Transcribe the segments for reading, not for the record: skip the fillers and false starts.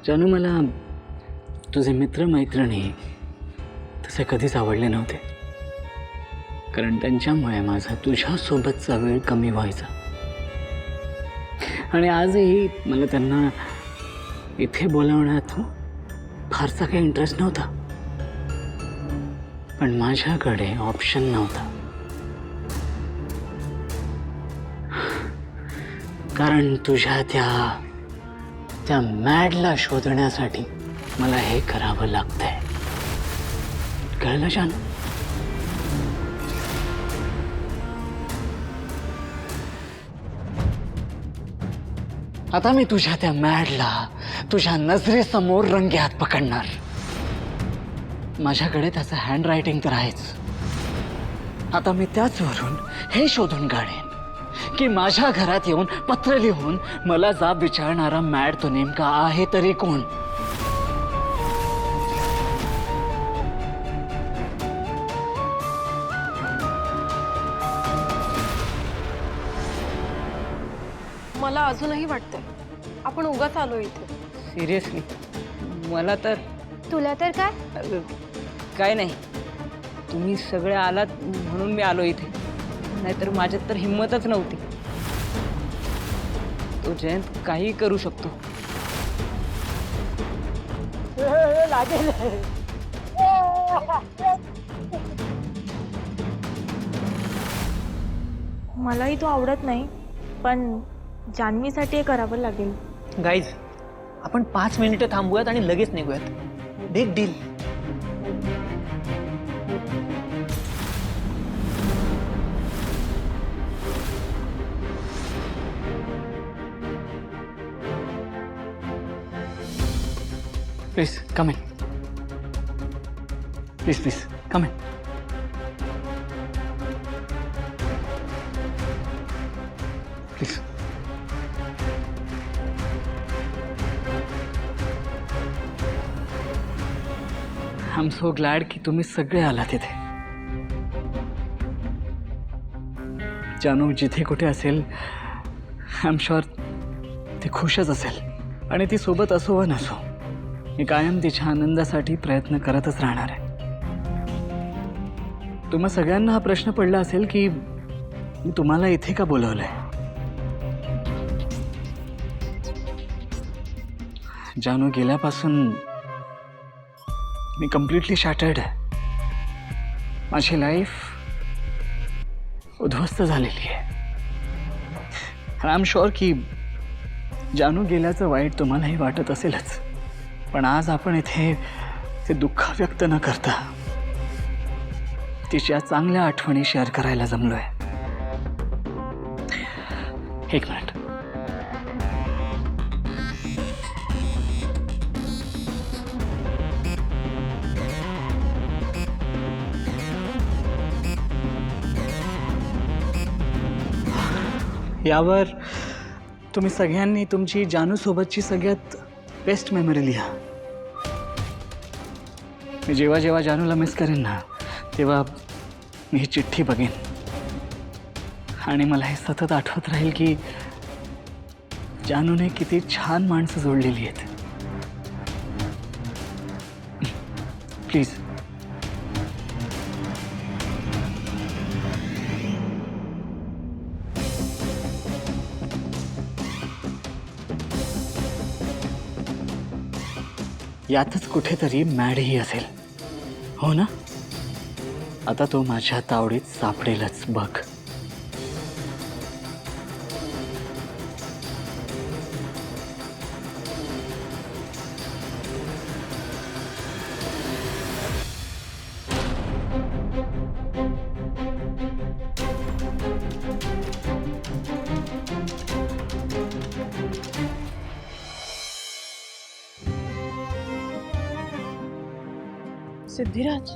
जानू, मला तुझे मित्रमैत्रिणी तसे कधीच आवडले नव्हते, कारण त्यांच्यामुळे माझा तुझ्यासोबतचा वेळ कमी व्हायचा. आणि आजही मला त्यांना इथे बोलावण्यात फारसा काही इंटरेस्ट नव्हता, पण माझ्याकडे ऑप्शन नव्हता. कारण तुझ्या त्या मॅडला शोधण्यासाठी मला हे करावं लागतंय. कळलं जानू? आता मी तुझ्या त्या मॅडला तुझ्या नजरेसमोर रंगेहात पकडणार. माझ्याकडे त्याचं हँड रायटिंग तर आहेच. आता मी त्याचवरून हे शोधून काढेन की माझ्या घरात येऊन पत्र लिहून मला जाब विचारणारा मॅड तो नेमका आहे तरी कोण. मला अजूनही वाटतंय आपण उगाच आलो इथे. सिरियसली मला तर तुला तर काय? काय नाही, तुम्ही सगळे आलात म्हणून मी आलो इथे, नाहीतर माझ्यात तर हिंमतच नव्हती. तो जयंत काही करू शकतो. मलाही तो आवडत नाही, पण जान्हवीसाठी हे करावं लागेल. गाईज, आपण 5 मिनिटं थांबूयात आणि लगेच निघूयात. Big deal. Please come in. Please come in. Please. I am so glad की तुम्ही सगळे आलात इथे. जानू जिथे कुठे असेल, आय एम शुअर ती खुशच असेल. आणि ती सोबत असो वा नसो, मी कायम तिच्या आनंदासाठी प्रयत्न करतच राहणार आहे. तुम्हा सगळ्यांना हा प्रश्न पडला असेल की मी तुम्हाला इथे का बोलवलंय. जानू गेल्यापासून मी कम्प्लिटली शॅटर्ड आहे. माझी लाईफ उद्ध्वस्त झालेली आहे. आय एम शुअर की जानू गेल्याचं वाईट तुम्हालाही वाटत असेलच, पण आज आपण इथे ते दुःख व्यक्त न करता तिच्या चांगल्या आठवणी शेअर करायला जमलोय. एक मिनिट. यावर तुम्ही सगळ्यांनी तुमची जानूसोबतची सगळ्यात बेस्ट मेमरी लिहा. मी जेव्हा जेव्हा जानूला मिस करेन ना, तेव्हा मी ही चिठ्ठी बघेन आणि मला हे सतत आठवत राहील की जानूने किती छान माणसं जोडलेली आहेत. प्लीज. यातच कुठेतरी मॅडही असेल, हो ना? आता तो माझ्या तावडीत सापडेलच बघ. सिद्धिराज,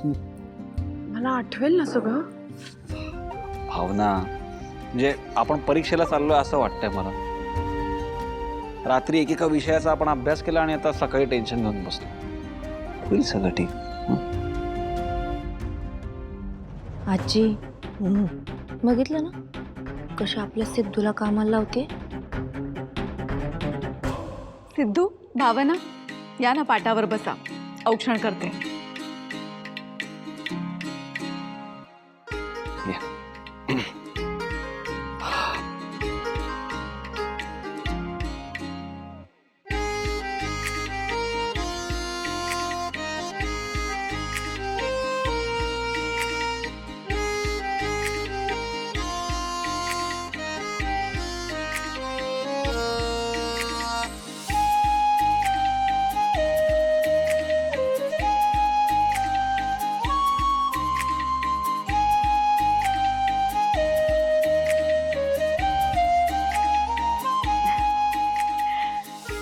मला आठवेल ना सगळं? भावना, म्हणजे आपण परीक्षेला चाललोय असं वाटतंय मला. रात्री एकेका विषयाचा आपण अभ्यास केला आणि आता सकाळी टेन्शन घेऊन बसलो. होईल सगळं ठीक. आजी, बघितलं ना कशी आपल्या सिद्धूला कामाला लावते. सिद्धू, भावना, या ना पाटावर बसा, औक्षण करते. या.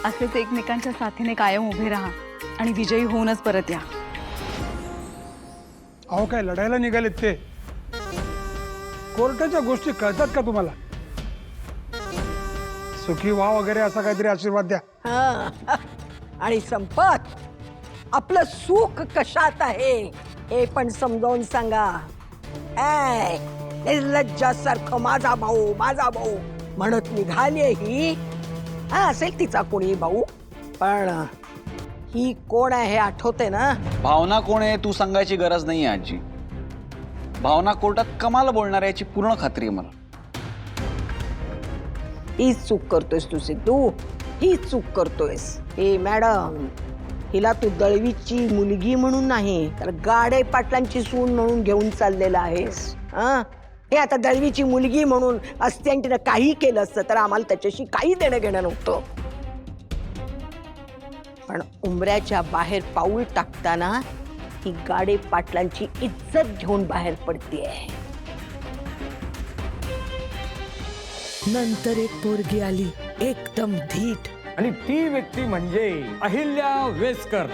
असेच एकमेकांच्या साथीने कायम उभे राहा आणि विजयी होऊनच परत या. अहो काय लढायला निघालेत ते? कोर्टाच्या गोष्टी कळतात का तुम्हाला? सुखी व्हा वगैरे असा काहीतरी आशीर्वाद द्या. हा. आणि संपत आपलं सुख कशात आहे हे पण समजावून सांगा. लज्जासारखं माझा भाऊ म्हणत निघाली ही. हा असेल तिचा कोणी भाऊ, पण ही कोण आहे हे आठवते ना? भावना कोण आहे तू सांगायची गरज नाही आहे आजी. भावना कोर्टात कमाल बोलणार याची पूर्ण खात्री आहे मला. हीच चूक करतोयस तू सिद्धू, हीच चूक करतोयस. हे मॅडम, हिला तू दळवीची मुलगी म्हणून नाही तर गाडे पाटलांची सून म्हणून घेऊन चाललेला आहेस. हा, हे आता दळवीची मुलगी म्हणून असते आणि तिनं काही केलं असतं तर आम्हाला त्याच्याशी काही देणं घेणं नव्हतं. पण उंबऱ्याच्या बाहेर पाऊल टाकताना ही गाडे पाटलांची इज्जत घेऊन बाहेर पडतीये. नंतर एक पोरगी आली एकदम धीट, आणि ती व्यक्ती म्हणजे अहिल्या वेसकर.